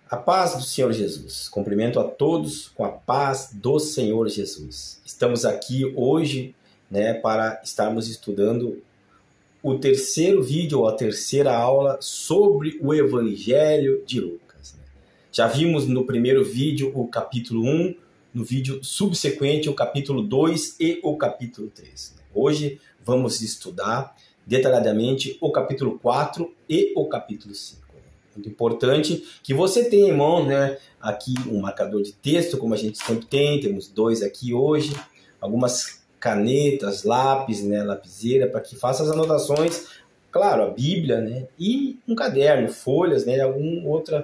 A paz do Senhor Jesus. Cumprimento a todos com a paz do Senhor Jesus. Estamos aqui hoje, para estarmos estudando o terceiro vídeo, ou a terceira aula sobre o Evangelho de Lucas. Já vimos no primeiro vídeo o capítulo 1, no vídeo subsequente o capítulo 2 e o capítulo 3. Hoje vamos estudar detalhadamente o capítulo 4 e o capítulo 5. Muito importante que você tenha em mãos, aqui um marcador de texto, como a gente sempre tem, temos 2 aqui hoje, algumas canetas, lápis, lapiseira, para que faça as anotações, claro, a Bíblia, e um caderno, folhas, algum outro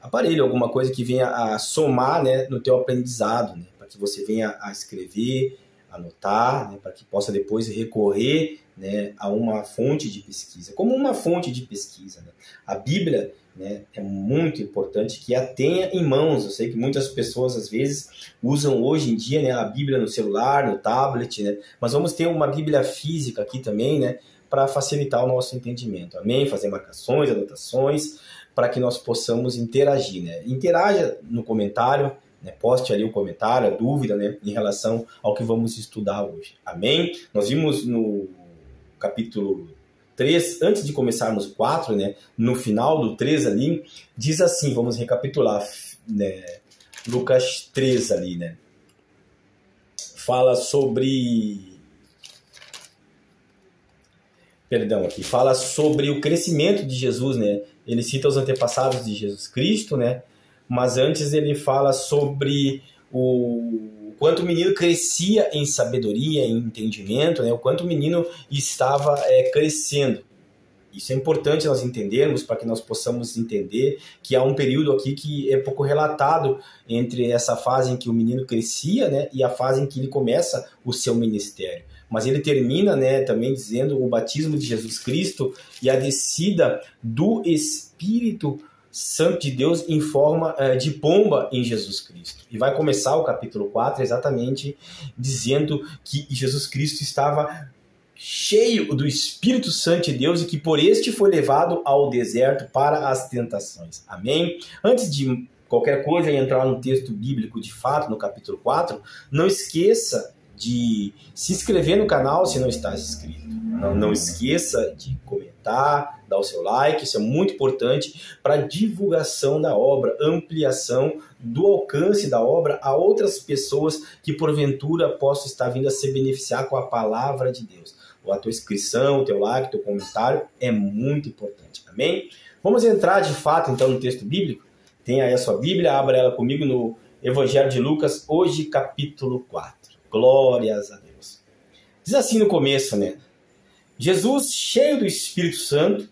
aparelho, alguma coisa que venha a somar no teu aprendizado, para que você venha a escrever, anotar, para que possa depois recorrer a uma fonte de pesquisa, como uma fonte de pesquisa. A Bíblia é muito importante que a tenha em mãos. Eu sei que muitas pessoas às vezes usam hoje em dia a Bíblia no celular, no tablet, mas vamos ter uma Bíblia física aqui também, para facilitar o nosso entendimento. Amém? Fazer marcações, anotações, para que nós possamos interagir. Interaja no comentário, poste ali o comentário, a dúvida, em relação ao que vamos estudar hoje. Amém? Nós vimos no capítulo 3, antes de começarmos o 4, no final do 3 ali, diz assim, vamos recapitular, Lucas 3 ali, fala sobre... fala sobre o crescimento de Jesus, Ele cita os antepassados de Jesus Cristo, mas antes ele fala sobre o quanto o menino crescia em sabedoria, em entendimento, o quanto o menino estava crescendo. Isso é importante nós entendermos, para que nós possamos entender que há um período aqui que é pouco relatado entre essa fase em que o menino crescia, e a fase em que ele começa o seu ministério. Mas ele termina, também dizendo o batismo de Jesus Cristo e a descida do Espírito Santo de Deus em forma de pomba em Jesus Cristo. E vai começar o capítulo 4 exatamente dizendo que Jesus Cristo estava cheio do Espírito Santo de Deus e que por este foi levado ao deserto para as tentações. Amém? Antes de qualquer coisa entrar no texto bíblico de fato, no capítulo 4, não esqueça de se inscrever no canal se não está inscrito. Não esqueça de comentar, dar o seu like, isso é muito importante para a divulgação da obra, ampliação do alcance da obra a outras pessoas que porventura possam estar vindo a se beneficiar com a palavra de Deus. A tua inscrição, o teu like, o teu comentário é muito importante. Amém? Vamos entrar de fato então no texto bíblico. Tem aí a sua Bíblia, abra ela comigo no Evangelho de Lucas, hoje capítulo 4. Glórias a Deus. Diz assim no começo, Jesus, cheio do Espírito Santo,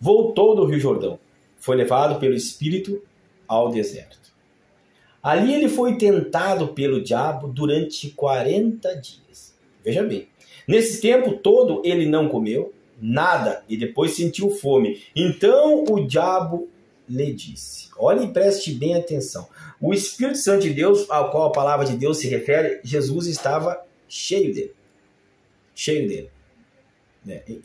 voltou do Rio Jordão. Foi levado pelo Espírito ao deserto. Ali ele foi tentado pelo diabo durante 40 dias. Veja bem, nesse tempo todo ele não comeu nada e depois sentiu fome. Então o diabo lhe disse, olhe e preste bem atenção. O Espírito Santo de Deus, ao qual a palavra de Deus se refere, Jesus estava cheio dele. Cheio dele.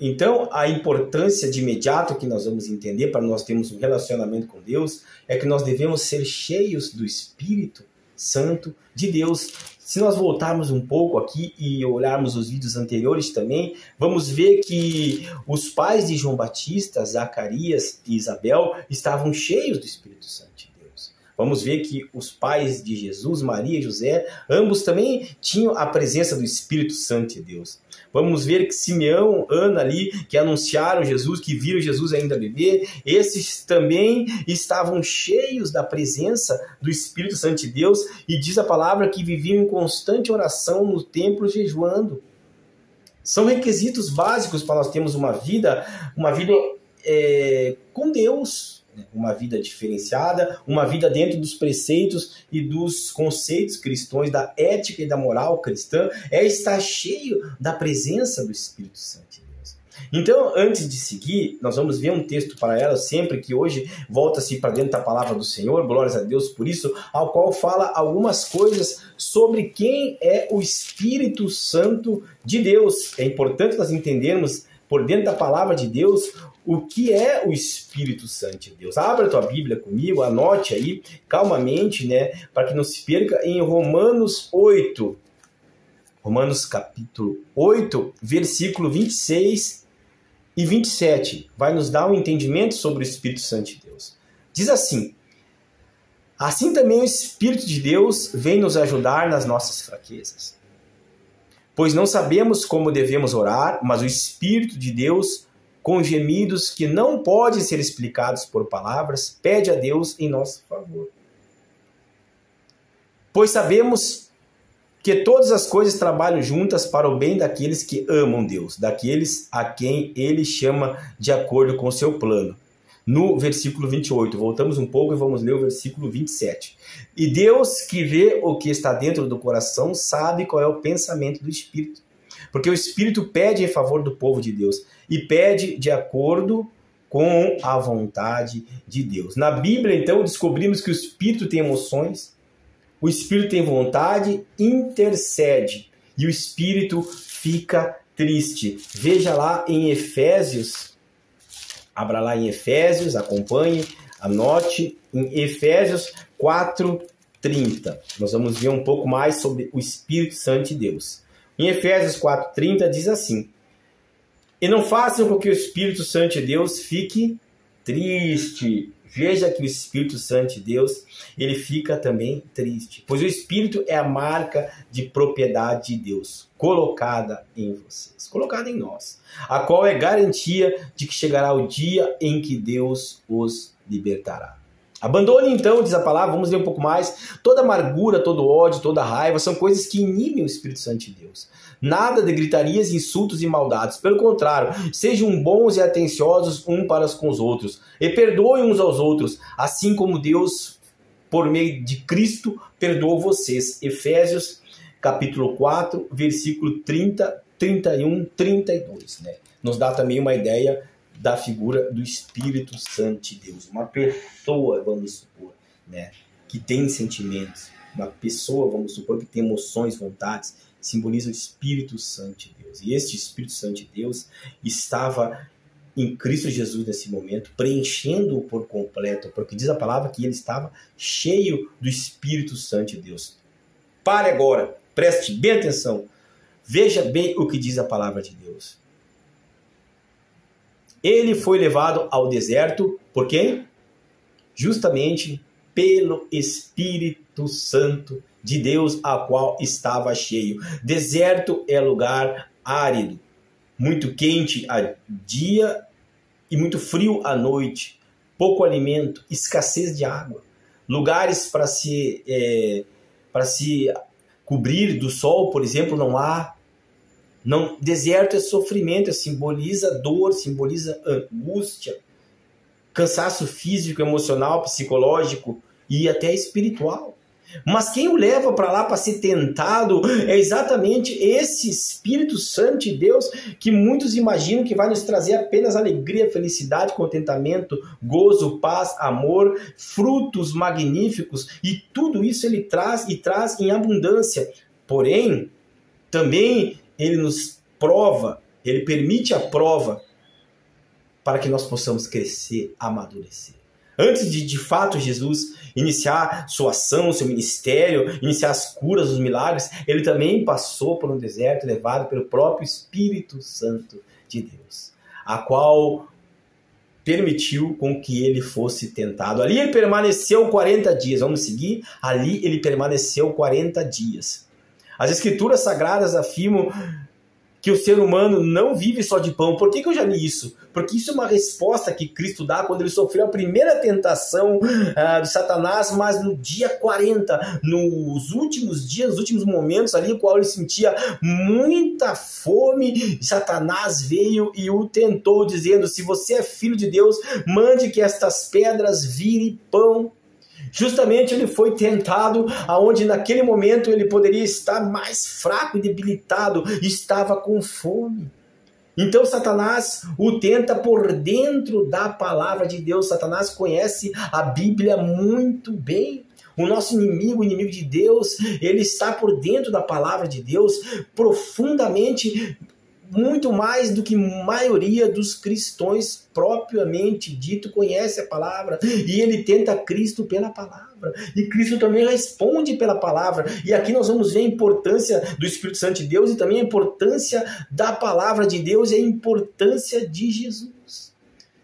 Então, a importância de imediato que nós vamos entender para nós termos um relacionamento com Deus é que nós devemos ser cheios do Espírito Santo de Deus. Se nós voltarmos um pouco aqui e olharmos os vídeos anteriores também, vamos ver que os pais de João Batista, Zacarias e Isabel, estavam cheios do Espírito Santo de Deus. Vamos ver que os pais de Jesus, Maria e José, ambos também tinham a presença do Espírito Santo de Deus. Vamos ver que Simeão, Ana ali, que anunciaram Jesus, que viram Jesus ainda bebê, esses também estavam cheios da presença do Espírito Santo de Deus, e diz a palavra que viviam em constante oração no templo jejuando. São requisitos básicos para nós termos uma vida com Deus, uma vida diferenciada, uma vida dentro dos preceitos e dos conceitos cristãos, da ética e da moral cristã, é estar cheio da presença do Espírito Santo de Deus. Então, antes de seguir, nós vamos ver um texto para ela sempre, que hoje volta-se para dentro da palavra do Senhor, glórias a Deus por isso, ao qual fala algumas coisas sobre quem é o Espírito Santo de Deus. É importante nós entendermos, por dentro da palavra de Deus, o que é o Espírito Santo de Deus. Abra a tua Bíblia comigo, anote aí calmamente, né, para que não se perca, em Romanos 8. Romanos capítulo 8, versículo 26 e 27. Vai nos dar um entendimento sobre o Espírito Santo de Deus. Diz assim: assim também o Espírito de Deus vem nos ajudar nas nossas fraquezas. Pois não sabemos como devemos orar, mas o Espírito de Deus, com gemidos que não podem ser explicados por palavras, pede a Deus em nosso favor. Pois sabemos que todas as coisas trabalham juntas para o bem daqueles que amam Deus, daqueles a quem Ele chama de acordo com o seu plano. No versículo 28, voltamos um pouco e vamos ler o versículo 27. E Deus, que vê o que está dentro do coração, sabe qual é o pensamento do Espírito. Porque o Espírito pede em favor do povo de Deus e pede de acordo com a vontade de Deus. Na Bíblia, então, descobrimos que o Espírito tem emoções, o Espírito tem vontade, intercede e o Espírito fica triste. Veja lá em Efésios, abra lá em Efésios, acompanhe, anote, em Efésios 4:30. Nós vamos ver um pouco mais sobre o Espírito Santo de Deus. Em Efésios 4:30 diz assim: e não façam com que o Espírito Santo de Deus fique triste. Veja que o Espírito Santo de Deus, ele fica também triste. Pois o Espírito é a marca de propriedade de Deus, colocada em vocês, colocada em nós, a qual é garantia de que chegará o dia em que Deus os libertará. Abandone então, diz a palavra, vamos ler um pouco mais, toda amargura, todo ódio, toda raiva, são coisas que inibem o Espírito Santo de Deus. Nada de gritarias, insultos e maldades. Pelo contrário, sejam bons e atenciosos uns para com os outros. E perdoem uns aos outros, assim como Deus, por meio de Cristo, perdoou vocês. Efésios, capítulo 4, versículo 30, 31, 32. Né? Nos dá também uma ideia da figura do Espírito Santo de Deus. Uma pessoa, vamos supor, né, que tem sentimentos. Uma pessoa, vamos supor, que tem emoções, vontades, simboliza o Espírito Santo de Deus. E este Espírito Santo de Deus estava em Cristo Jesus nesse momento, preenchendo-o por completo, porque diz a palavra que ele estava cheio do Espírito Santo de Deus. Pare agora, preste bem atenção, veja bem o que diz a palavra de Deus. Ele foi levado ao deserto por quem? Justamente pelo Espírito Santo de Deus, a qual estava cheio. Deserto é lugar árido, muito quente a dia e muito frio à noite, pouco alimento, escassez de água, lugares para se cobrir do sol, por exemplo, não há. Não, deserto é sofrimento, simboliza dor, simboliza angústia, cansaço físico, emocional, psicológico e até espiritual. Mas quem o leva para lá para ser tentado é exatamente esse Espírito Santo de Deus, que muitos imaginam que vai nos trazer apenas alegria, felicidade, contentamento, gozo, paz, amor, frutos magníficos, e tudo isso ele traz e traz em abundância. Porém, também ele nos prova, ele permite a prova para que nós possamos crescer, amadurecer. Antes de fato Jesus iniciar sua ação, seu ministério, iniciar as curas, os milagres, ele também passou por um deserto levado pelo próprio Espírito Santo de Deus, a qual permitiu com que ele fosse tentado. Ali ele permaneceu 40 dias, vamos seguir? Ali ele permaneceu 40 dias. As Escrituras Sagradas afirmam que o ser humano não vive só de pão. Por que eu já li isso? Porque isso é uma resposta que Cristo dá quando ele sofreu a primeira tentação de Satanás, mas no dia 40, nos últimos dias, nos últimos momentos ali, no qual ele sentia muita fome, Satanás veio e o tentou, dizendo: se você é filho de Deus, mande que estas pedras virem pão. Justamente ele foi tentado aonde naquele momento ele poderia estar mais fraco e debilitado, estava com fome. Então Satanás o tenta por dentro da palavra de Deus. Satanás conhece a Bíblia muito bem. O nosso inimigo, o inimigo de Deus, ele está por dentro da palavra de Deus, profundamente muito mais do que a maioria dos cristãos propriamente dito conhece a palavra, e ele tenta Cristo pela palavra, e Cristo também responde pela palavra. E aqui nós vamos ver a importância do Espírito Santo de Deus, e também a importância da palavra de Deus e a importância de Jesus.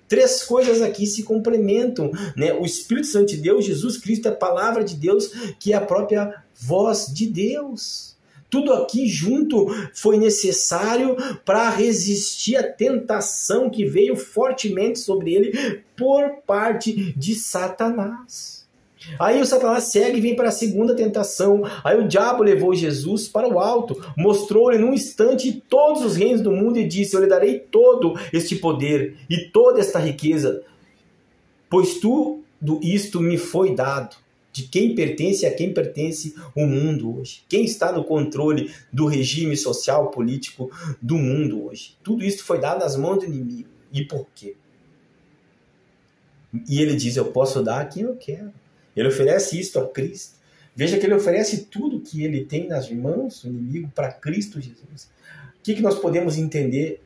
Três coisas aqui se complementam, né? O Espírito Santo de Deus, Jesus Cristo, a palavra de Deus, que é a própria voz de Deus. Tudo aqui junto foi necessário para resistir à tentação que veio fortemente sobre ele por parte de Satanás. Aí o Satanás segue e vem para a segunda tentação. Aí o diabo levou Jesus para o alto, mostrou-lhe num instante todos os reinos do mundo e disse: eu lhe darei todo este poder e toda esta riqueza, pois tudo isto me foi dado. De quem pertence a quem pertence o mundo hoje. Quem está no controle do regime social, político do mundo hoje. Tudo isso foi dado nas mãos do inimigo. E por quê? E ele diz: eu posso dar a quem eu quero. Ele oferece isto a Cristo. Veja que ele oferece tudo que ele tem nas mãos do inimigo para Cristo Jesus. O que nós podemos entender?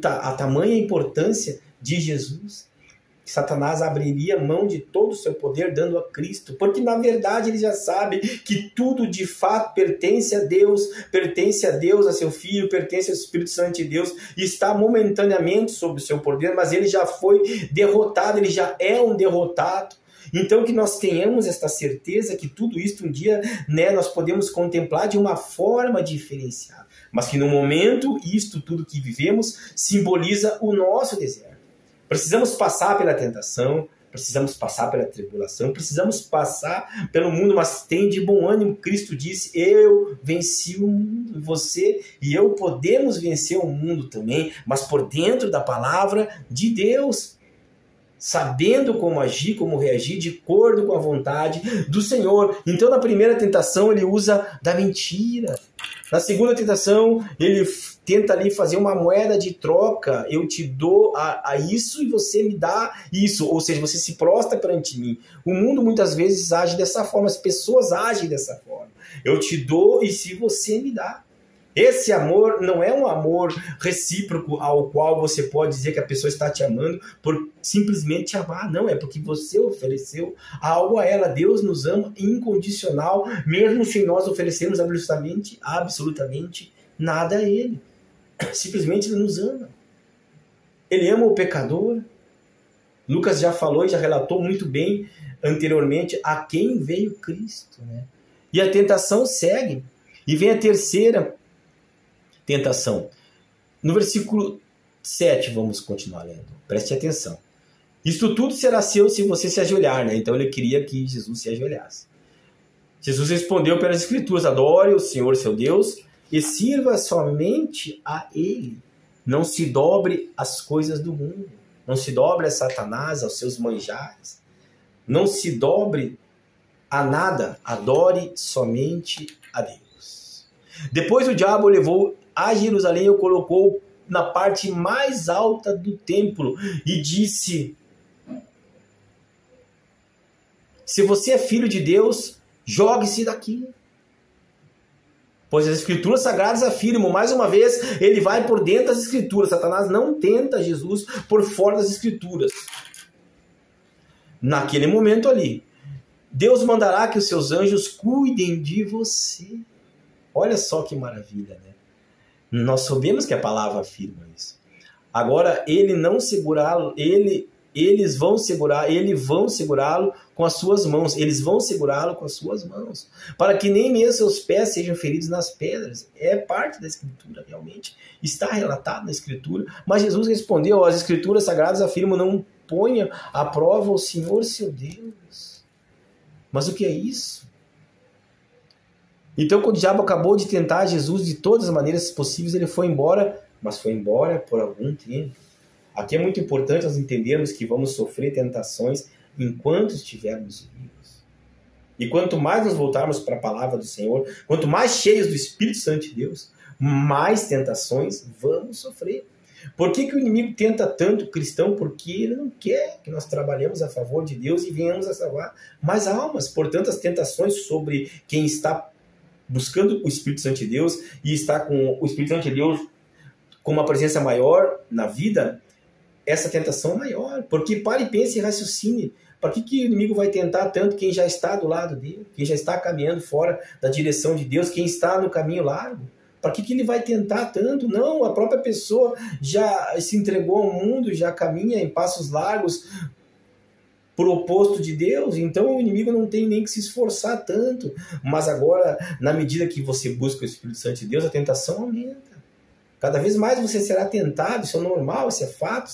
A tamanha importância de Jesus. Satanás abriria mão de todo o seu poder dando a Cristo, porque na verdade ele já sabe que tudo de fato pertence a Deus, a seu Filho, pertence ao Espírito Santo de Deus, e está momentaneamente sob o seu poder, mas ele já foi derrotado, ele já é um derrotado. Então que nós tenhamos esta certeza que tudo isso um dia, né, nós podemos contemplar de uma forma diferenciada, mas que no momento isto tudo que vivemos simboliza o nosso deserto. Precisamos passar pela tentação, precisamos passar pela tribulação, precisamos passar pelo mundo, mas tem de bom ânimo. Cristo disse: eu venci o mundo. Você e eu podemos vencer o mundo também, mas por dentro da palavra de Deus, sabendo como agir, como reagir, de acordo com a vontade do Senhor. Então, na primeira tentação, ele usa da mentira. Na segunda tentação, ele tenta ali fazer uma moeda de troca. Eu te dou a isso e você me dá isso. Ou seja, você se prostra perante mim. O mundo muitas vezes age dessa forma. As pessoas agem dessa forma. Eu te dou e se você me dá. Esse amor não é um amor recíproco ao qual você pode dizer que a pessoa está te amando por simplesmente te amar. Não, é porque você ofereceu algo a ela. Deus nos ama incondicional, mesmo se nós oferecermos absolutamente nada a Ele. Simplesmente Ele nos ama. Ele ama o pecador. Lucas já falou e já relatou muito bem anteriormente a quem veio Cristo, né? E a tentação segue. E vem a terceira tentação. No versículo 7, vamos continuar lendo. Preste atenção. Isto tudo será seu se você se ajoelhar, né? Então ele queria que Jesus se ajoelhasse. Jesus respondeu pelas Escrituras: adore o Senhor seu Deus e sirva somente a Ele. Não se dobre às coisas do mundo. Não se dobre a Satanás, aos seus manjares. Não se dobre a nada. Adore somente a Deus. Depois o diabo levou a Jerusalém e o colocou na parte mais alta do templo e disse: se você é filho de Deus, jogue-se daqui. Pois as Escrituras Sagradas afirmam, mais uma vez, ele vai por dentro das Escrituras. Satanás não tenta Jesus por fora das Escrituras. Naquele momento ali, Deus mandará que os seus anjos cuidem de você. Olha só que maravilha, né? Nós sabemos que a palavra afirma isso. Agora, eles vão segurá-lo com as suas mãos. Eles vão segurá-lo com as suas mãos, para que nem mesmo seus pés sejam feridos nas pedras. É parte da Escritura, realmente. Está relatado na Escritura. Mas Jesus respondeu: as Escrituras Sagradas afirmam: não ponha à prova o Senhor seu Deus. Mas o que é isso? Então, quando o diabo acabou de tentar Jesus de todas as maneiras possíveis, ele foi embora, mas foi embora por algum tempo. Aqui é muito importante nós entendermos que vamos sofrer tentações enquanto estivermos vivos. E quanto mais nos voltarmos para a palavra do Senhor, quanto mais cheios do Espírito Santo de Deus, mais tentações vamos sofrer. Por que o inimigo tenta tanto o cristão? Porque ele não quer que nós trabalhemos a favor de Deus e venhamos a salvar mais almas. Portanto, as tentações sobre quem está buscando o Espírito Santo de Deus e está com o Espírito Santo de Deus com uma presença maior na vida, essa tentação é maior. Porque pare e pense e raciocine. Para que o inimigo vai tentar tanto quem já está do lado dele? Quem já está caminhando fora da direção de Deus? Quem está no caminho largo? Para que ele vai tentar tanto? Não, a própria pessoa já se entregou ao mundo, já caminha em passos largos por oposto de Deus, então o inimigo não tem nem que se esforçar tanto. Mas agora, na medida que você busca o Espírito Santo de Deus, a tentação aumenta. Cada vez mais você será tentado, isso é normal, isso é fato,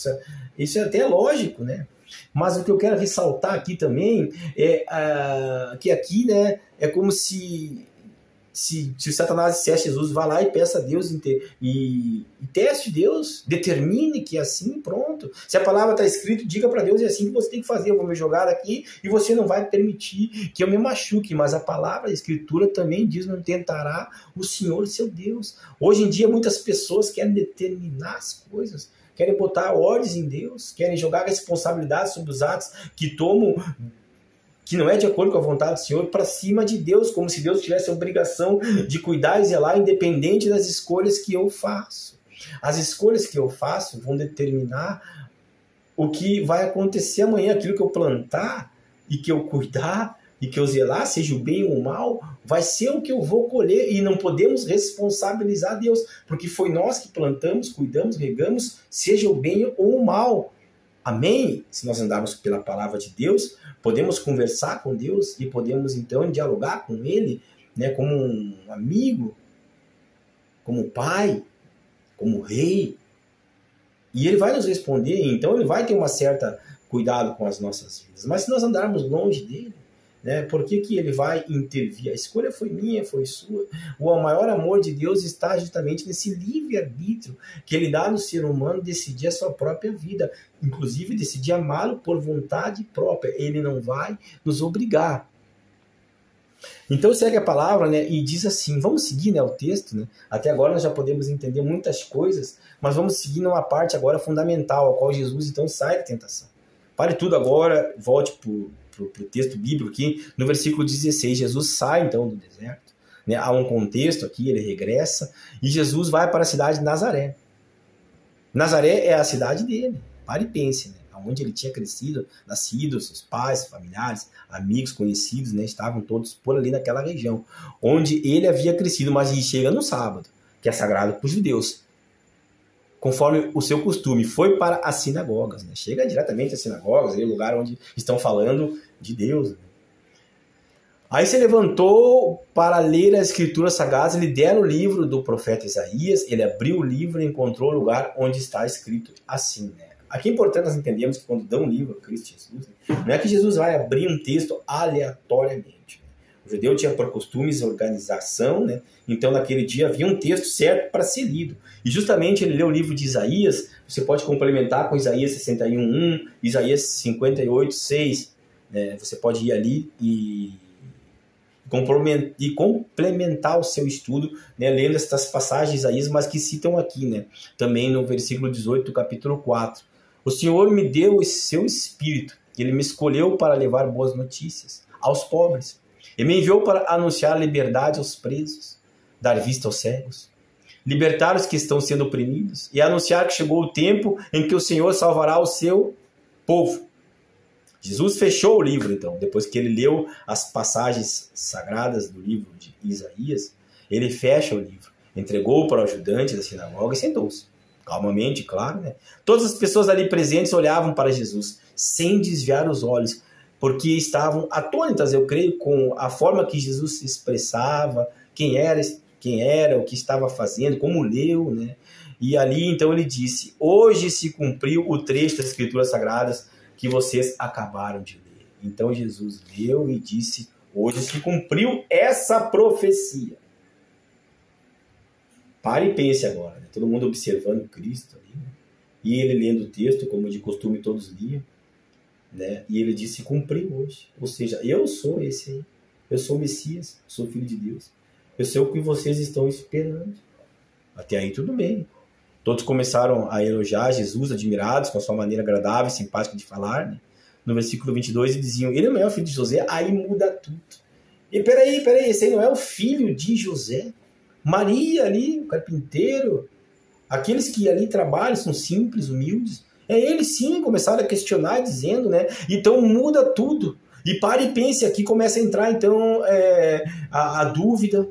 isso é até lógico, né? Mas o que eu quero ressaltar aqui também é que aqui, né, é como se o Satanás dissesse a Jesus, vá lá e peça a Deus e teste Deus, determine que é assim, pronto. Se a palavra está escrita, diga para Deus, é assim que você tem que fazer, eu vou me jogar aqui e você não vai permitir que eu me machuque. Mas a palavra, a escritura também diz, não tentará o Senhor seu Deus. Hoje em dia muitas pessoas querem determinar as coisas, querem botar ordens em Deus, querem jogar responsabilidade sobre os atos que tomam, que não é de acordo com a vontade do Senhor, para cima de Deus, como se Deus tivesse a obrigação de cuidar e zelar, independente das escolhas que eu faço. As escolhas que eu faço vão determinar o que vai acontecer amanhã. Aquilo que eu plantar e que eu cuidar e que eu zelar, seja o bem ou o mal, vai ser o que eu vou colher. E não podemos responsabilizar Deus, porque foi nós que plantamos, cuidamos, regamos, seja o bem ou o mal. Amém? Se nós andarmos pela palavra de Deus, podemos conversar com Deus e podemos então dialogar com Ele, né, como um amigo, como pai, como rei. E Ele vai nos responder, então Ele vai ter uma certa cuidado com as nossas vidas. Mas se nós andarmos longe dEle, né, por que Ele vai intervir? A escolha foi minha, foi sua. O maior amor de Deus está justamente nesse livre-arbítrio que Ele dá no ser humano decidir a sua própria vida, inclusive decidir amá-lo por vontade própria. Ele não vai nos obrigar. Então segue a palavra, né, e diz assim, vamos seguir, né, o texto, né? Até agora nós já podemos entender muitas coisas, mas vamos seguir numa parte agora fundamental, a qual Jesus então sai da tentação. Pare tudo agora, volte para o texto bíblico aqui, no versículo 16, Jesus sai então do deserto, né? Há um contexto aqui, ele regressa, e Jesus vai para a cidade de Nazaré. Nazaré é a cidade dele, pare e pense, né? Onde ele tinha crescido, nascido, seus pais, familiares, amigos, conhecidos, né? Estavam todos por ali naquela região, onde ele havia crescido, mas ele chega no sábado, que é sagrado para os judeus. Conforme o seu costume, foi para as sinagogas, né? Chega diretamente às sinagogas, o lugar onde estão falando de Deus, né? Aí se levantou para ler as escrituras sagradas, ele deram o livro do profeta Isaías, ele abriu o livro e encontrou o lugar onde está escrito assim, né? Aqui é importante nós entendermos que quando dão um livro a Cristo Jesus, né, não é que Jesus vai abrir um texto aleatoriamente. O judeu tinha por costumes a organização, né? Então naquele dia havia um texto certo para ser lido. E justamente ele leu o livro de Isaías, você pode complementar com Isaías 61:1, Isaías 58:6, né? Você pode ir ali e complementar o seu estudo, né, lendo estas passagens de Isaías, mas que citam aqui, né, também no versículo 18 do capítulo 4. O Senhor me deu o seu Espírito, Ele me escolheu para levar boas notícias aos pobres. Ele me enviou para anunciar liberdade aos presos, dar vista aos cegos, libertar os que estão sendo oprimidos e anunciar que chegou o tempo em que o Senhor salvará o seu povo. Jesus fechou o livro, então, depois que ele leu as passagens sagradas do livro de Isaías, ele fecha o livro, entregou para o ajudante da sinagoga e sentou-se. Calmamente, claro, né? Todas as pessoas ali presentes olhavam para Jesus, sem desviar os olhos, porque estavam atônitas, eu creio, com a forma que Jesus se expressava, quem era, o que estava fazendo, como leu, né? E ali, então, ele disse, hoje se cumpriu o trecho das Escrituras Sagradas que vocês acabaram de ler. Então Jesus leu e disse, hoje se cumpriu essa profecia. Pare e pense agora, né? Todo mundo observando Cristo ali, né? E ele lendo o texto, como de costume todos liam, né? E ele disse, cumpriu hoje. Ou seja, eu sou esse aí. Eu sou o Messias, sou filho de Deus. Eu sei o que vocês estão esperando. Até aí tudo bem. Todos começaram a elogiar Jesus, admirados com a sua maneira agradável e simpática de falar, né? No versículo 22, eles diziam, ele não é o filho de José, aí muda tudo. E peraí, esse aí não é o filho de José? Maria ali, o carpinteiro, aqueles que ali trabalham, são simples, humildes. É ele sim, começaram a questionar, dizendo, né? Então muda tudo. E pare e pense, aqui começa a entrar então a dúvida,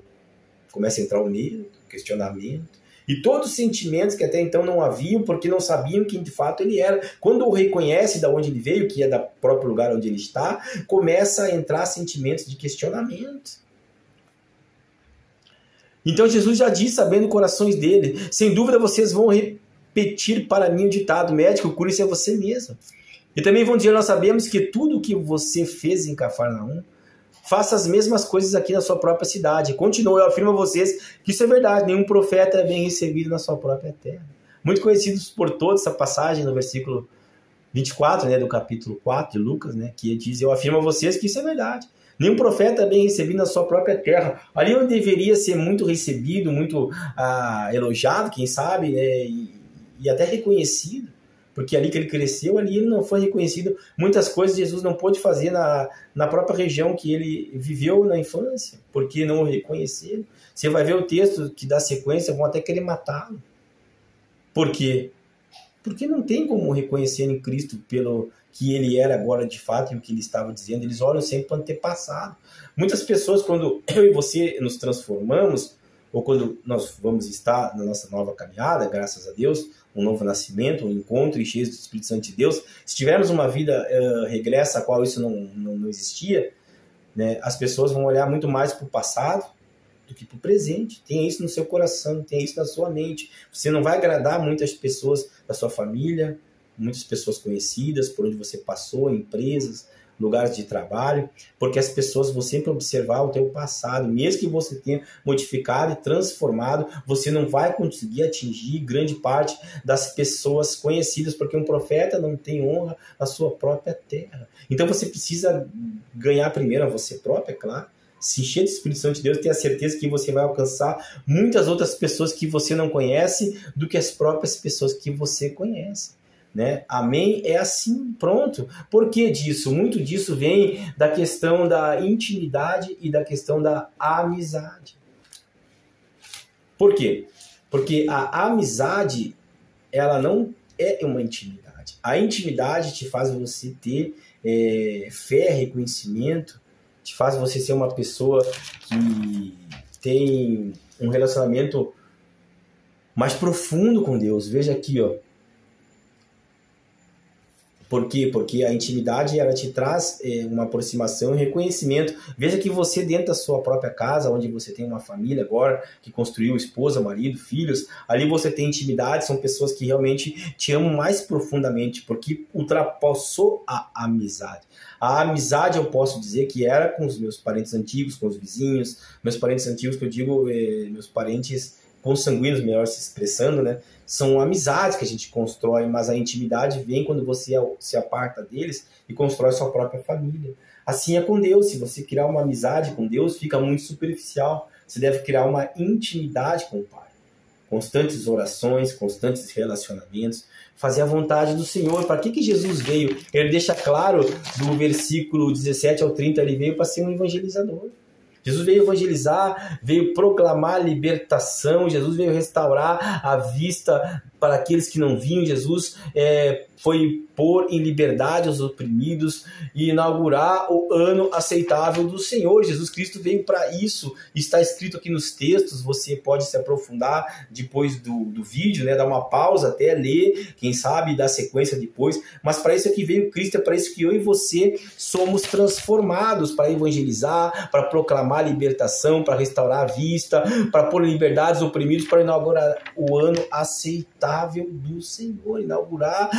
começa a entrar o medo, o questionamento. E todos os sentimentos que até então não haviam, porque não sabiam quem de fato ele era. Quando o reconhece de onde ele veio, que é do próprio lugar onde ele está, começa a entrar sentimentos de questionamento. Então Jesus já diz, sabendo os corações dele, sem dúvida vocês vão repetir para mim o ditado, médico, cure-se a você mesmo. E também vão dizer, nós sabemos que tudo o que você fez em Cafarnaum, faça as mesmas coisas aqui na sua própria cidade. Continua, eu afirmo a vocês que isso é verdade, nenhum profeta é bem recebido na sua própria terra. Muito conhecidos por todos essa passagem no versículo 24, né, do capítulo 4 de Lucas, né, que diz, eu afirmo a vocês que isso é verdade. Nenhum profeta é bem recebido na sua própria terra. Ali onde deveria ser muito recebido, muito elogiado, quem sabe, né, e até reconhecido, porque ali que ele cresceu, ali ele não foi reconhecido. Muitas coisas Jesus não pôde fazer na própria região que ele viveu na infância, porque não o reconheceram. Você vai ver o texto que dá sequência, vão até querer matá-lo. Por quê? Porque não tem como reconhecer em Cristo pelo que ele era agora de fato e o que ele estava dizendo. Eles olham sempre para o antepassado. Muitas pessoas, quando eu e você nos transformamos, ou quando nós vamos estar na nossa nova caminhada, graças a Deus, um novo nascimento, um encontro e cheios do Espírito Santo de Deus, se tivermos uma vida regressa a qual isso não existia, né, as pessoas vão olhar muito mais para o passado do que para o presente. Tenha isso no seu coração, tenha isso na sua mente. Você não vai agradar muitas pessoas da sua família, muitas pessoas conhecidas, por onde você passou, empresas, lugares de trabalho, porque as pessoas vão sempre observar o teu passado. Mesmo que você tenha modificado e transformado, você não vai conseguir atingir grande parte das pessoas conhecidas, porque um profeta não tem honra na sua própria terra. Então você precisa ganhar primeiro a você próprio, é claro, se encher do Espírito Santo de Deus, ter a certeza que você vai alcançar muitas outras pessoas que você não conhece do que as próprias pessoas que você conhece. Né? Amém? É assim, pronto. Por que disso? Muito disso vem da questão da intimidade e da questão da amizade. Por quê? Porque a amizade, ela não é uma intimidade. A intimidade te faz você ter fé, reconhecimento, te faz você ser uma pessoa que tem um relacionamento mais profundo com Deus. Veja aqui, ó. Por quê? Porque a intimidade, ela te traz uma aproximação e reconhecimento. Veja que você, dentro da sua própria casa, onde você tem uma família agora, que construiu esposa, marido, filhos, ali você tem intimidade, são pessoas que realmente te amam mais profundamente, porque ultrapassou a amizade. A amizade, eu posso dizer que era com os meus parentes antigos, com os vizinhos, meus parentes antigos, que eu digo, meus parentes consanguíneos, melhor se expressando, né? São amizades que a gente constrói, mas a intimidade vem quando você se aparta deles e constrói sua própria família. Assim é com Deus. Se você criar uma amizade com Deus, fica muito superficial. Você deve criar uma intimidade com o Pai. Constantes orações, constantes relacionamentos, fazer a vontade do Senhor. Para que Jesus veio? Ele deixa claro, do versículo 17 ao 30, ele veio para ser um evangelizador. Jesus veio evangelizar, veio proclamar libertação, Jesus veio restaurar a vista para aqueles que não viam. Jesus foi pôr em liberdade os oprimidos e inaugurar o ano aceitável do Senhor. Jesus Cristo veio para isso. Está escrito aqui nos textos, você pode se aprofundar depois do vídeo, né? Dar uma pausa até ler, quem sabe dar sequência depois. Mas para isso que veio Cristo, é para isso que eu e você somos transformados, para evangelizar, para proclamar libertação, para restaurar a vista, para pôr em liberdade os oprimidos, para inaugurar o ano aceitável do Senhor, inaugurar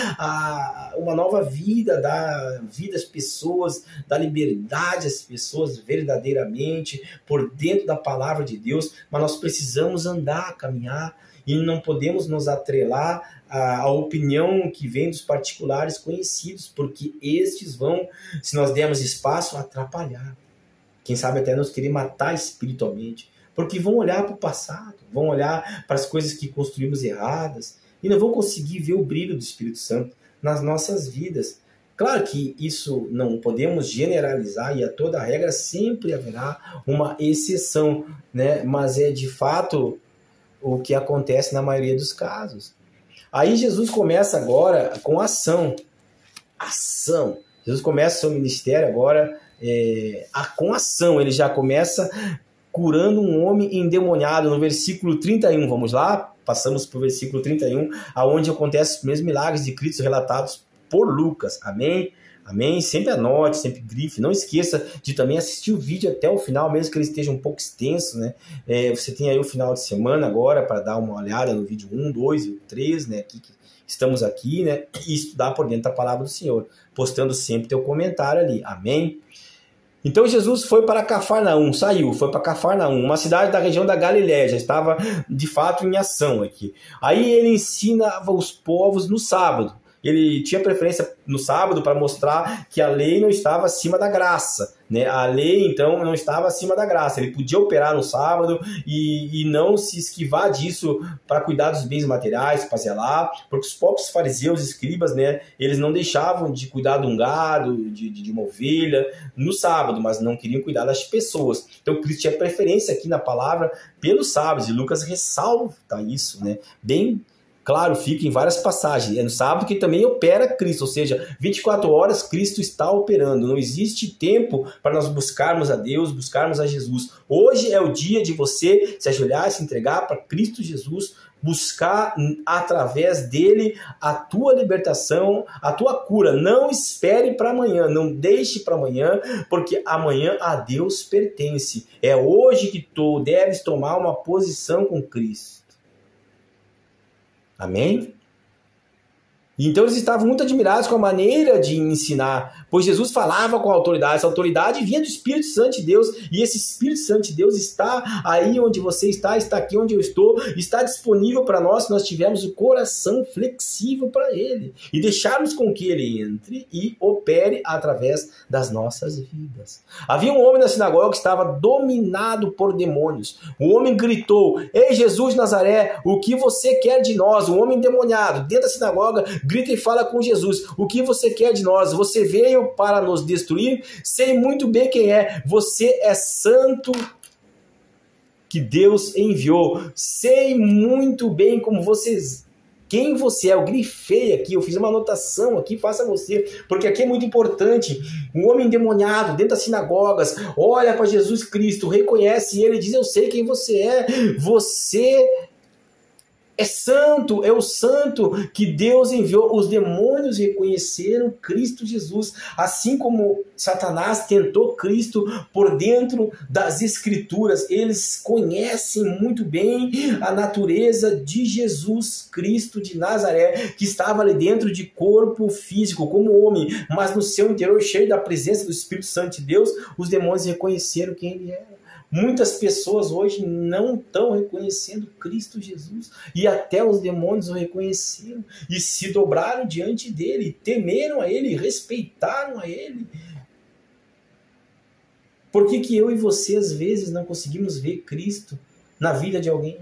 uma nova vida, dar vida às pessoas, dar liberdade às pessoas verdadeiramente por dentro da palavra de Deus. Mas nós precisamos andar, caminhar, e não podemos nos atrelar à opinião que vem dos particulares conhecidos, porque estes vão, se nós dermos espaço, atrapalhar. Quem sabe até nos querer matar espiritualmente, porque vão olhar para o passado, vão olhar para as coisas que construímos erradas e não vão conseguir ver o brilho do Espírito Santo nas nossas vidas. Claro que isso não podemos generalizar e a toda regra sempre haverá uma exceção, né? Mas é de fato o que acontece na maioria dos casos. Aí Jesus começa agora com ação. Ação. Jesus começa seu ministério agora com ação. Ele já começa curando um homem endemoniado no versículo 31. Vamos lá? Passamos para o versículo 31, aonde acontecem os primeiros milagres de Cristo relatados por Lucas. Amém? Amém? Sempre anote, sempre grife. Não esqueça de também assistir o vídeo até o final, mesmo que ele esteja um pouco extenso, né? Você tem aí o final de semana agora para dar uma olhada no vídeo 1, 2 e 3, né? Estamos aqui, né? E estudar por dentro da palavra do Senhor, postando sempre teu comentário ali. Amém? Então Jesus foi para Cafarnaum, foi para Cafarnaum, uma cidade da região da Galiléia, já estava de fato em ação aqui. Aí ele ensinava os povos no sábado. Ele tinha preferência no sábado para mostrar que a lei não estava acima da graça, né? A lei, então, não estava acima da graça. Ele podia operar no sábado e não se esquivar disso para cuidar dos bens materiais, para zelar, porque os próprios fariseus e escribas, né, eles não deixavam de cuidar de um gado, de uma ovelha no sábado, mas não queriam cuidar das pessoas. Então, Cristo tinha preferência aqui na palavra pelos sábados, e Lucas ressalta isso, né? Bem claro, fica em várias passagens. É no sábado que também opera Cristo, ou seja, 24 horas Cristo está operando. Não existe tempo para nós buscarmos a Deus, buscarmos a Jesus. Hoje é o dia de você se ajoelhar e se entregar para Cristo Jesus, buscar através dele a tua libertação, a tua cura. Não espere para amanhã, não deixe para amanhã, porque amanhã a Deus pertence. É hoje que tu deves tomar uma posição com Cristo. Amém? Então eles estavam muito admirados com a maneira de ensinar, pois Jesus falava com autoridade. Essa autoridade vinha do Espírito Santo de Deus, e esse Espírito Santo de Deus está aí onde você está aqui onde eu estou, está disponível para nós se nós tivermos o coração flexível para Ele e deixarmos com que Ele entre e opere através das nossas vidas. Havia um homem na sinagoga que estava dominado por demônios. O homem gritou: "Ei, Jesus de Nazaré, o que você quer de nós?" Um homem endemoniado dentro da sinagoga grita e fala com Jesus: "O que você quer de nós? Você veio para nos destruir? Sei muito bem quem é. Você é santo que Deus enviou. Sei muito bem quem você é." Eu grifei aqui, eu fiz uma anotação aqui, faça você, porque aqui é muito importante. Um homem endemoniado dentro das sinagogas olha para Jesus Cristo, reconhece ele e diz: "Eu sei quem você é. Você é santo, é o santo que Deus enviou." Os demônios reconheceram Cristo Jesus, assim como Satanás tentou Cristo por dentro das Escrituras. Eles conhecem muito bem a natureza de Jesus Cristo de Nazaré, que estava ali dentro de corpo físico, como homem, mas no seu interior, cheio da presença do Espírito Santo de Deus. Os demônios reconheceram quem ele era. Muitas pessoas hoje não estão reconhecendo Cristo Jesus, e até os demônios o reconheceram e se dobraram diante dele, temeram a ele, respeitaram a ele. Por que eu e você às vezes não conseguimos ver Cristo na vida de alguém?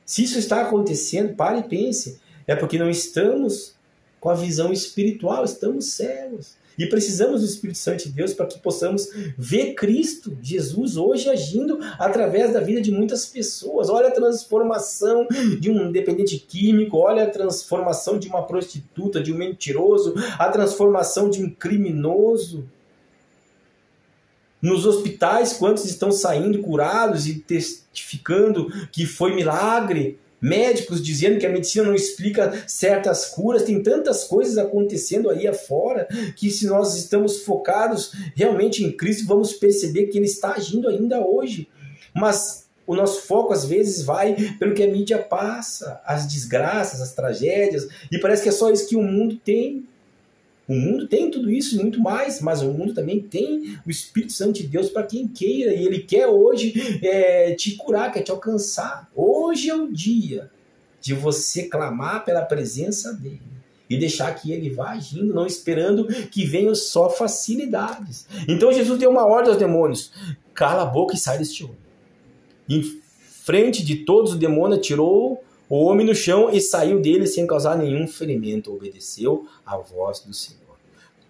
Se isso está acontecendo, pare e pense. É porque não estamos com a visão espiritual, estamos cegos. E precisamos do Espírito Santo de Deus para que possamos ver Cristo Jesus hoje agindo através da vida de muitas pessoas. Olha a transformação de um dependente químico, olha a transformação de uma prostituta, de um mentiroso, a transformação de um criminoso. Nos hospitais, quantos estão saindo curados e testificando que foi milagre? Médicos dizendo que a medicina não explica certas curas. Tem tantas coisas acontecendo aí afora que, se nós estamos focados realmente em Cristo, vamos perceber que Ele está agindo ainda hoje. Mas o nosso foco às vezes vai pelo que a mídia passa, as desgraças, as tragédias, e parece que é só isso que o mundo tem. O mundo tem tudo isso e muito mais, mas o mundo também tem o Espírito Santo de Deus para quem queira, e Ele quer hoje te curar, quer te alcançar. Hoje é o dia de você clamar pela presença dEle e deixar que Ele vá agindo, não esperando que venham só facilidades. Então Jesus deu uma ordem aos demônios: cala a boca e sai deste homem. Em frente de todos, o demônio tirou o homem no chão e saiu dele sem causar nenhum ferimento. Obedeceu à voz do Senhor.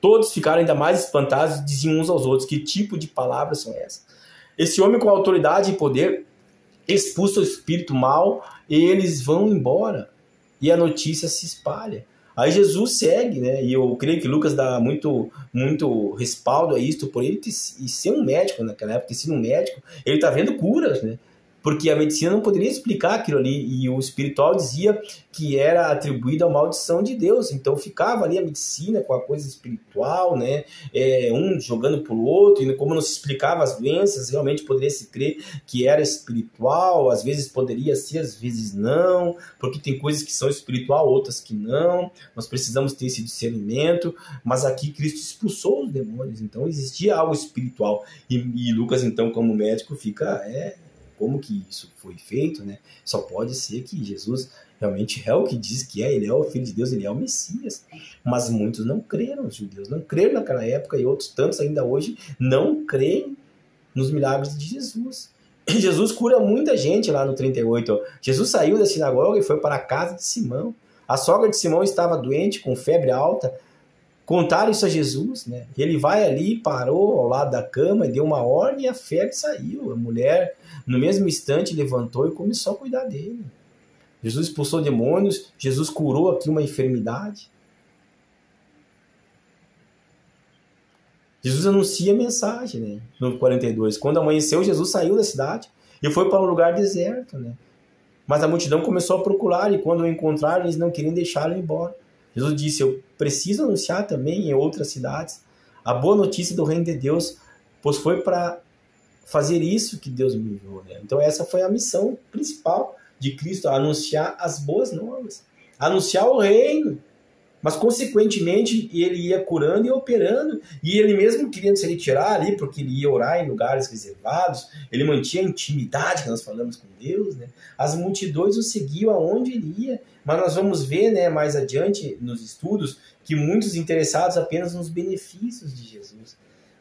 Todos ficaram ainda mais espantados e diziam uns aos outros: que tipo de palavras são essas? Esse homem com autoridade e poder expulsa o espírito mal e eles vão embora. E a notícia se espalha. Aí Jesus segue, né? E eu creio que Lucas dá muito respaldo a isto, por ele ser um médico naquela época, ter sido um médico, ele está vendo curas, né? Porque a medicina não poderia explicar aquilo ali, e o espiritual dizia que era atribuído à maldição de Deus, então ficava ali a medicina com a coisa espiritual, né? Um jogando para o outro, e como não se explicava as doenças, realmente poderia se crer que era espiritual, às vezes poderia ser, às vezes não, porque tem coisas que são espiritual, outras que não, nós precisamos ter esse discernimento, mas aqui Cristo expulsou os demônios, então existia algo espiritual, e Lucas então como médico fica... como que isso foi feito, né? Só pode ser que Jesus realmente é o que diz que ele é o Filho de Deus, ele é o Messias. Mas muitos não creram, os judeus não creram naquela época, e outros tantos ainda hoje não creem nos milagres de Jesus. Jesus cura muita gente lá no 38. Jesus saiu da sinagoga e foi para a casa de Simão. A sogra de Simão estava doente, com febre alta. Contaram isso a Jesus, né? Ele vai ali, parou ao lado da cama, deu uma ordem e a febre saiu. A mulher, no mesmo instante, levantou e começou a cuidar dele. Jesus expulsou demônios, Jesus curou aqui uma enfermidade. Jesus anuncia a mensagem, né? No 42. Quando amanheceu, Jesus saiu da cidade e foi para um lugar deserto, né? Mas a multidão começou a procurar e quando o encontraram, eles não queriam deixá-lo embora. Jesus disse: eu preciso anunciar também em outras cidades a boa notícia do reino de Deus, pois foi para fazer isso que Deus me enviou, né? Então essa foi a missão principal de Cristo, anunciar as boas novas, anunciar o reino. Mas consequentemente ele ia curando e operando, e ele mesmo querendo se retirar ali, porque ele ia orar em lugares reservados, ele mantinha a intimidade que nós falamos com Deus, né? As multidões o seguiam aonde ele ia, mas nós vamos ver, né, mais adiante nos estudos que muitos interessados apenas nos benefícios de Jesus.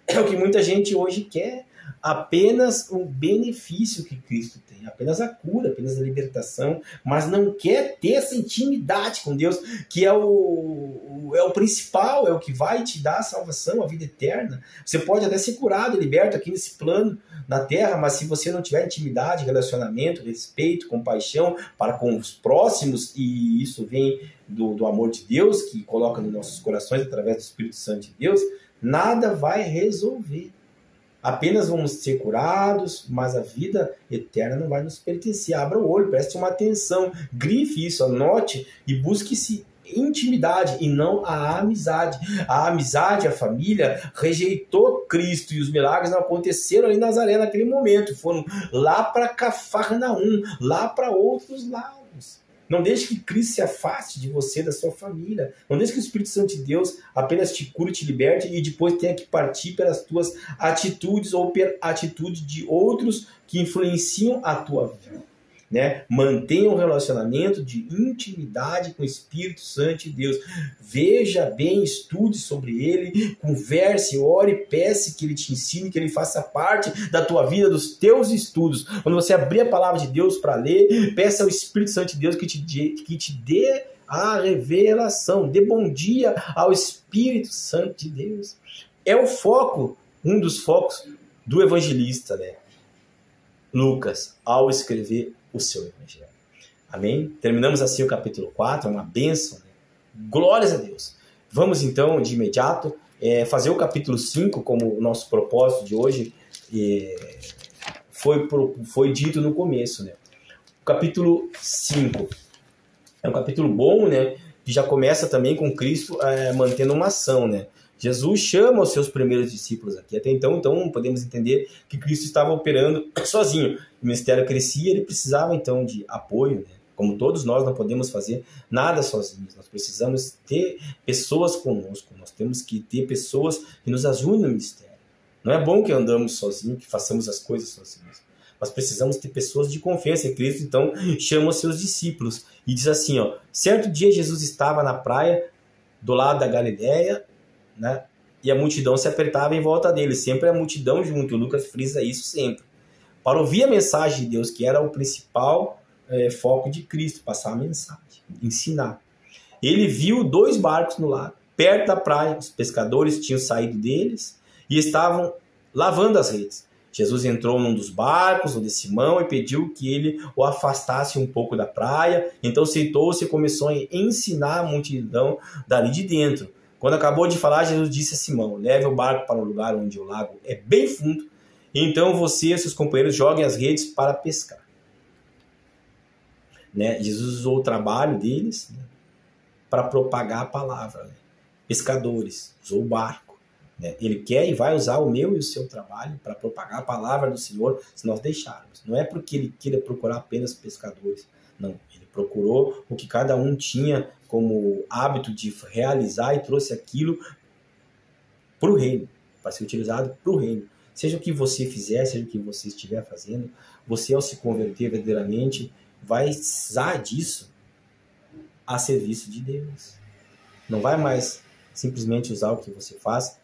É o que muita gente hoje quer, apenas o benefício que Cristo tem, apenas a cura, apenas a libertação, mas não quer ter essa intimidade com Deus, que é o principal, é o que vai te dar a salvação, a vida eterna. Você pode até ser curado, liberto aqui nesse plano na terra, mas se você não tiver intimidade, relacionamento, respeito, compaixão para com os próximos, e isso vem do amor de Deus, que coloca nos nossos corações através do Espírito Santo de Deus, nada vai resolver. Apenas vamos ser curados, mas a vida eterna não vai nos pertencer. Abra o olho, preste uma atenção, grife isso, anote e busque-se intimidade e não a amizade. A amizade, a família rejeitou Cristo e os milagres não aconteceram ali em Nazaré naquele momento. Foram lá para Cafarnaum, lá para outros lados. Não deixe que Cristo se afaste de você, da sua família. Não deixe que o Espírito Santo de Deus apenas te cure, te liberte e depois tenha que partir pelas tuas atitudes ou pela atitude de outros que influenciam a tua vida, né? Mantenha um relacionamento de intimidade com o Espírito Santo de Deus. Veja bem, estude sobre ele, converse, ore, peça que ele te ensine, que ele faça parte da tua vida, dos teus estudos. Quando você abrir a palavra de Deus para ler, peça ao Espírito Santo de Deus que te dê a revelação. Dê bom dia ao Espírito Santo de Deus. É o foco, um dos focos do evangelista, né? Lucas, ao escrever o seu evangelho. Amém? Terminamos assim o capítulo 4, é uma bênção, né? Glórias a Deus. Vamos então, de imediato, fazer o capítulo 5, como o nosso propósito de hoje foi dito no começo, né? O capítulo 5 é um capítulo bom, né? Que já começa também com Cristo mantendo uma ação, né? Jesus chama os seus primeiros discípulos aqui. Até então podemos entender que Cristo estava operando sozinho. O ministério crescia, ele precisava então de apoio, né? Como todos nós não podemos fazer nada sozinhos. Nós precisamos ter pessoas conosco. Nós temos que ter pessoas que nos ajudem no ministério. Não é bom que andamos sozinhos, que façamos as coisas sozinhos. Mas precisamos ter pessoas de confiança. E Cristo então chama os seus discípulos e diz assim, ó: certo dia Jesus estava na praia do lado da Galileia, né? E a multidão se apertava em volta dele, sempre a multidão junto. O Lucas frisa isso sempre. Para ouvir a mensagem de Deus, que era o principal foco de Cristo, passar a mensagem, ensinar. Ele viu 2 barcos no lago, perto da praia. Os pescadores tinham saído deles e estavam lavando as redes. Jesus entrou num dos barcos, o de Simão, e pediu que ele o afastasse um pouco da praia. Então sentou-se e começou a ensinar a multidão dali de dentro. Quando acabou de falar, Jesus disse a Simão: leve o barco para um lugar onde o lago é bem fundo. Então você e seus companheiros joguem as redes para pescar. Né? Jesus usou o trabalho deles, né, para propagar a palavra. Né? Pescadores, usou o barco. Né? Ele quer e vai usar o meu e o seu trabalho para propagar a palavra do Senhor, se nós deixarmos. Não é porque ele queira procurar apenas pescadores. Não, ele procurou o que cada um tinha como hábito de realizar e trouxe aquilo para o reino, para ser utilizado para o reino. Seja o que você fizer, seja o que você estiver fazendo, você, ao se converter verdadeiramente, vai usar disso a serviço de Deus. Não vai mais simplesmente usar o que você faz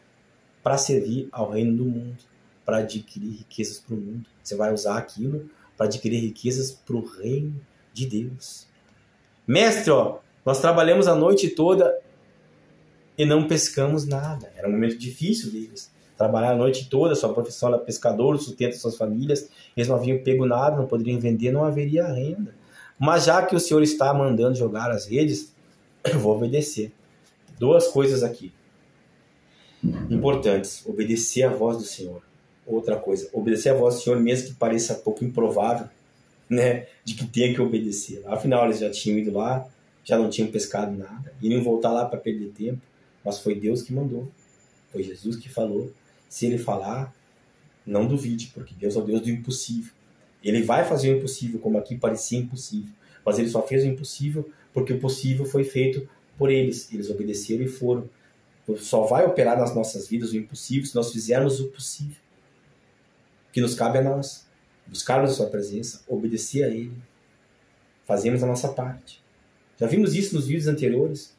para servir ao reino do mundo, para adquirir riquezas para o mundo. Você vai usar aquilo para adquirir riquezas para o reino de Deus. Mestre, nós trabalhamos a noite toda e não pescamos nada. Era um momento difícil deles. Trabalhar a noite toda, sua profissão era pescador, sustenta suas famílias, eles não haviam pego nada, não poderiam vender, não haveria renda. Mas já que o Senhor está mandando jogar as redes, eu vou obedecer. 2 coisas aqui importantes: obedecer à voz do Senhor. Outra coisa, obedecer à voz do Senhor, mesmo que pareça pouco improvável, né, de que tenha que obedecer. Afinal, eles já tinham ido lá, já não tinham pescado nada, iriam voltar lá para perder tempo, mas foi Deus que mandou, foi Jesus que falou. Se ele falar, não duvide, porque Deus é o Deus do impossível. Ele vai fazer o impossível, como aqui parecia impossível, mas ele só fez o impossível porque o possível foi feito por eles. Eles obedeceram e foram. Só vai operar nas nossas vidas o impossível se nós fizermos o possível. O que nos cabe a nós: buscarmos a sua presença, obedecer a ele, fazemos a nossa parte. Já vimos isso nos vídeos anteriores.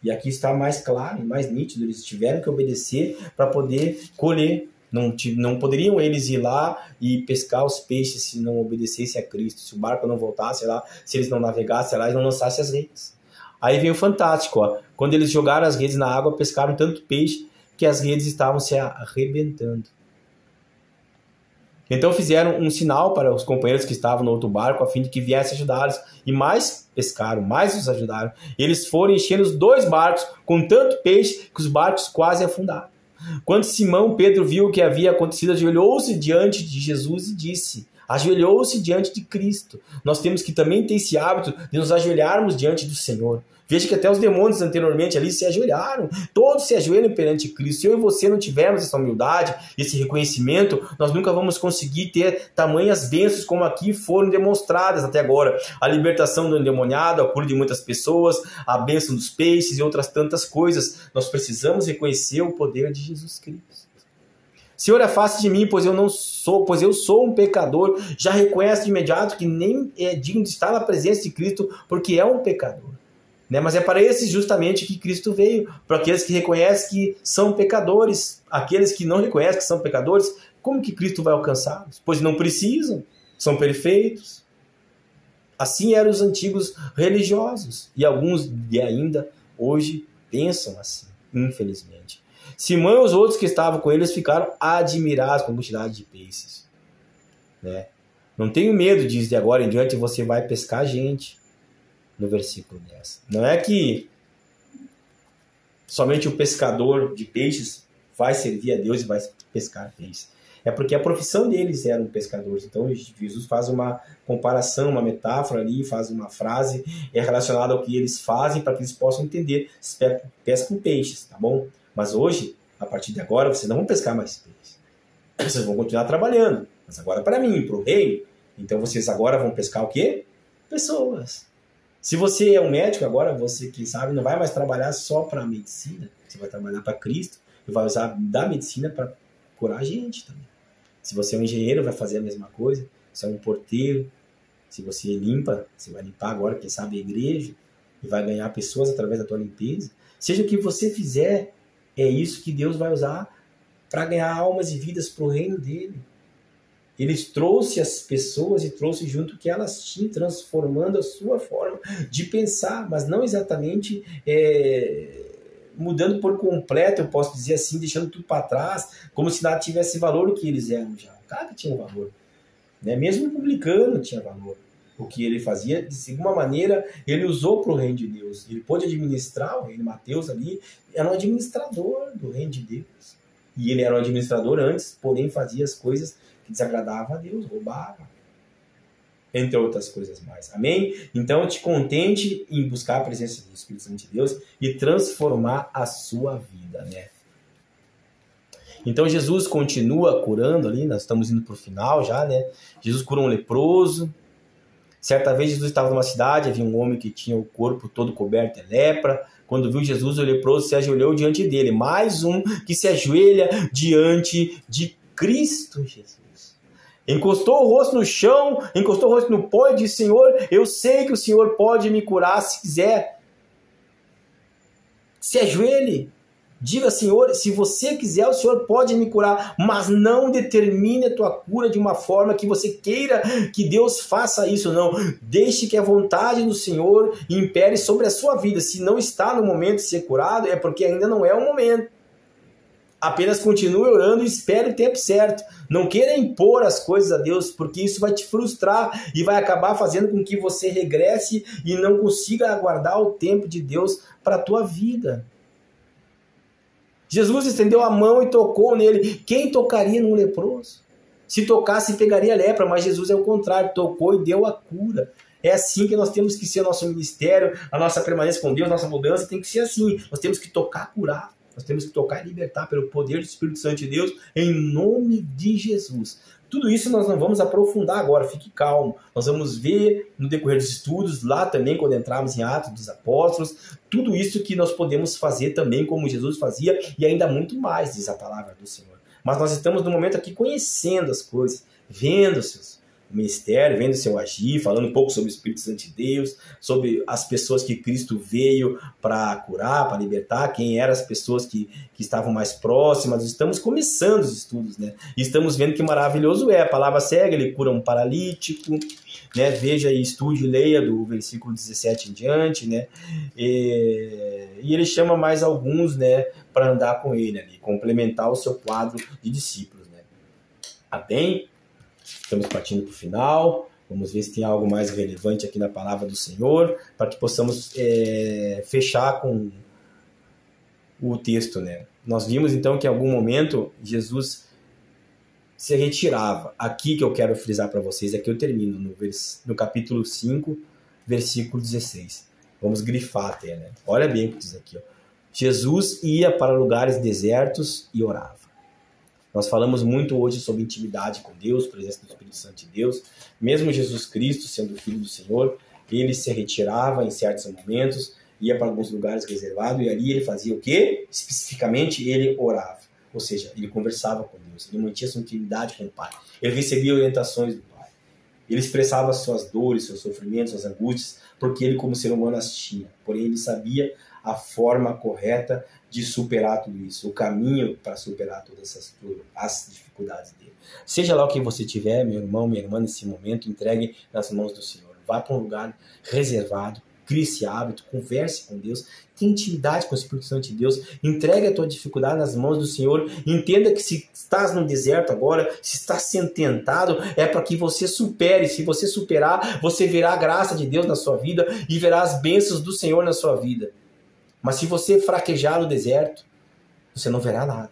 E aqui está mais claro e mais nítido. Eles tiveram que obedecer para poder colher. Não poderiam eles ir lá e pescar os peixes se não obedecessem a Cristo. Se o barco não voltasse lá, se eles não navegassem lá e não lançassem as redes. Aí vem o fantástico. Quando eles jogaram as redes na água, pescaram tanto peixe que as redes estavam se arrebentando. Então fizeram um sinal para os companheiros que estavam no outro barco, a fim de que viessem ajudá-los. E mais pescaram, mais os ajudaram. Eles foram enchendo os 2 barcos com tanto peixe que os barcos quase afundaram. Quando Simão Pedro viu o que havia acontecido, ajoelhou-se diante de Jesus e disse: ajoelhou-se diante de Cristo. Nós temos que também ter esse hábito de nos ajoelharmos diante do Senhor. Veja que até os demônios anteriormente ali se ajoelharam. Todos se ajoelham perante Cristo. Se eu e você não tivermos essa humildade, esse reconhecimento, nós nunca vamos conseguir ter tamanhas bênçãos como aqui foram demonstradas até agora. A libertação do endemoniado, a cura de muitas pessoas, a bênção dos peixes e outras tantas coisas. Nós precisamos reconhecer o poder de Jesus Cristo. Senhor, afaste de mim, pois eu sou um pecador. Já reconhece de imediato que nem é digno de estar na presença de Cristo, porque é um pecador. Mas é para esses justamente que Cristo veio, para aqueles que reconhecem que são pecadores. Aqueles que não reconhecem que são pecadores, como que Cristo vai alcançá-los? Pois não precisam, são perfeitos. Assim eram os antigos religiosos, e alguns ainda hoje pensam assim, infelizmente. Simão e os outros que estavam com eles ficaram admirados com a quantidade de peixes. Não tenho medo, diz, de agora em diante você vai pescar gente. No versículo 10. Não é que somente o pescador de peixes vai servir a Deus e vai pescar peixes. É porque a profissão deles eram pescadores. Então Jesus faz uma comparação, uma metáfora ali, faz uma frase relacionada ao que eles fazem para que eles possam entender. Pescam peixes, tá bom? Mas hoje, a partir de agora, vocês não vão pescar mais peixes. Vocês vão continuar trabalhando. Mas agora para mim, para o reino. Então vocês agora vão pescar o quê? Pessoas. Se você é um médico agora, você, quem sabe, não vai mais trabalhar só para a medicina. Você vai trabalhar para Cristo e vai usar da medicina para curar a gente também. Se você é um engenheiro, vai fazer a mesma coisa. Se é um porteiro, se você limpa, você vai limpar agora, quem sabe, a igreja e vai ganhar pessoas através da tua limpeza. Seja o que você fizer, é isso que Deus vai usar para ganhar almas e vidas para o reino dele. Ele trouxe as pessoas e trouxe junto o que elas tinham, transformando a sua forma de pensar, mas não exatamente mudando por completo, eu posso dizer assim, deixando tudo para trás, como se nada tivesse valor o que eles eram já. Nada tinha valor. Né? Mesmo o publicano tinha valor. O que ele fazia, de alguma maneira, ele usou para o reino de Deus. Ele pôde administrar o reino. Mateus ali era um administrador do reino de Deus. E ele era um administrador antes, porém fazia as coisas que desagradavam a Deus, roubava. Entre outras coisas mais. Amém? Então, te contente em buscar a presença do Espírito Santo de Deus e transformar a sua vida, né? Então, Jesus continua curando ali, nós estamos indo para o final já, né? Jesus curou um leproso. Certa vez, Jesus estava numa cidade, havia um homem que tinha o corpo todo coberto de lepra. Quando viu Jesus, o leproso se ajoelhou diante dele. Mais um que se ajoelha diante de Cristo Jesus. Encostou o rosto no chão, encostou o rosto no pó e disse: Senhor, eu sei que o Senhor pode me curar se quiser. Se ajoelhe. Diga: Senhor, se você quiser, o Senhor pode me curar, mas não determine a tua cura de uma forma que você queira que Deus faça isso, não. Deixe que a vontade do Senhor impere sobre a sua vida. Se não está no momento de ser curado, é porque ainda não é o momento. Apenas continue orando e espere o tempo certo. Não queira impor as coisas a Deus, porque isso vai te frustrar e vai acabar fazendo com que você regresse e não consiga aguardar o tempo de Deus para a tua vida. Jesus estendeu a mão e tocou nele. Quem tocaria num leproso? Se tocasse, pegaria a lepra, mas Jesus é o contrário, tocou e deu a cura. É assim que nós temos que ser nosso ministério, a nossa permanência com Deus, nossa mudança tem que ser assim. Nós temos que tocar, curar. Nós temos que tocar e libertar pelo poder do Espírito Santo de Deus, em nome de Jesus. Tudo isso nós não vamos aprofundar agora, fique calmo. Nós vamos ver no decorrer dos estudos, lá também quando entrarmos em Atos dos Apóstolos, tudo isso que nós podemos fazer também como Jesus fazia e ainda muito mais, diz a palavra do Senhor. Mas nós estamos no momento aqui conhecendo as coisas, vendo o ministério, vendo o seu agir, falando um pouco sobre o Espírito Santo de Deus, sobre as pessoas que Cristo veio para curar, para libertar, quem eram as pessoas que estavam mais próximas. Estamos começando os estudos, né? E estamos vendo que maravilhoso é. A palavra segue, ele cura um paralítico, né? Veja e estude, leia do versículo 17 em diante, né? E ele chama mais alguns, né, para andar com ele ali, complementar o seu quadro de discípulos, né? Amém? Estamos partindo para o final. Vamos ver se tem algo mais relevante aqui na palavra do Senhor, para que possamos fechar com o texto, né? Nós vimos então que em algum momento Jesus se retirava. Aqui que eu quero frisar para vocês, aqui eu termino no capítulo 5, versículo 16. Vamos grifar até, né? Olha bem o que diz aqui, ó. Jesus ia para lugares desertos e orava. Nós falamos muito hoje sobre intimidade com Deus, presença do Espírito Santo de Deus. Mesmo Jesus Cristo, sendo Filho do Senhor, ele se retirava em certos momentos, ia para alguns lugares reservados, e ali ele fazia o quê? Especificamente, ele orava. Ou seja, ele conversava com Deus, ele mantinha sua intimidade com o Pai. Ele recebia orientações do Pai. Ele expressava suas dores, seus sofrimentos, suas angústias, porque ele, como ser humano, as tinha. Porém, ele sabia a forma correta de superar tudo isso, o caminho para superar todas as dificuldades dele. Seja lá o que você tiver, meu irmão, minha irmã, nesse momento, entregue nas mãos do Senhor. Vá para um lugar reservado, crie esse hábito, converse com Deus, tenha intimidade com o Espírito Santo de Deus, entregue a tua dificuldade nas mãos do Senhor, entenda que se estás no deserto agora, se estás sendo tentado, é para que você supere. Se você superar, você verá a graça de Deus na sua vida e verá as bênçãos do Senhor na sua vida. Mas se você fraquejar no deserto, você não verá nada.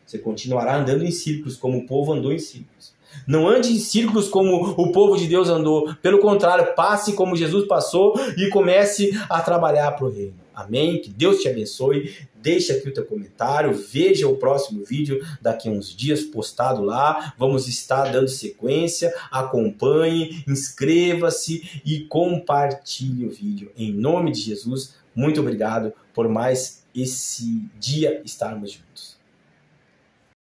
Você continuará andando em círculos, como o povo andou em círculos. Não ande em círculos como o povo de Deus andou. Pelo contrário, passe como Jesus passou e comece a trabalhar para o reino. Amém? Que Deus te abençoe. Deixa aqui o teu comentário. Veja o próximo vídeo daqui a uns dias postado lá. Vamos estar dando sequência. Acompanhe, inscreva-se e compartilhe o vídeo. Em nome de Jesus, muito obrigado por mais esse dia estarmos juntos.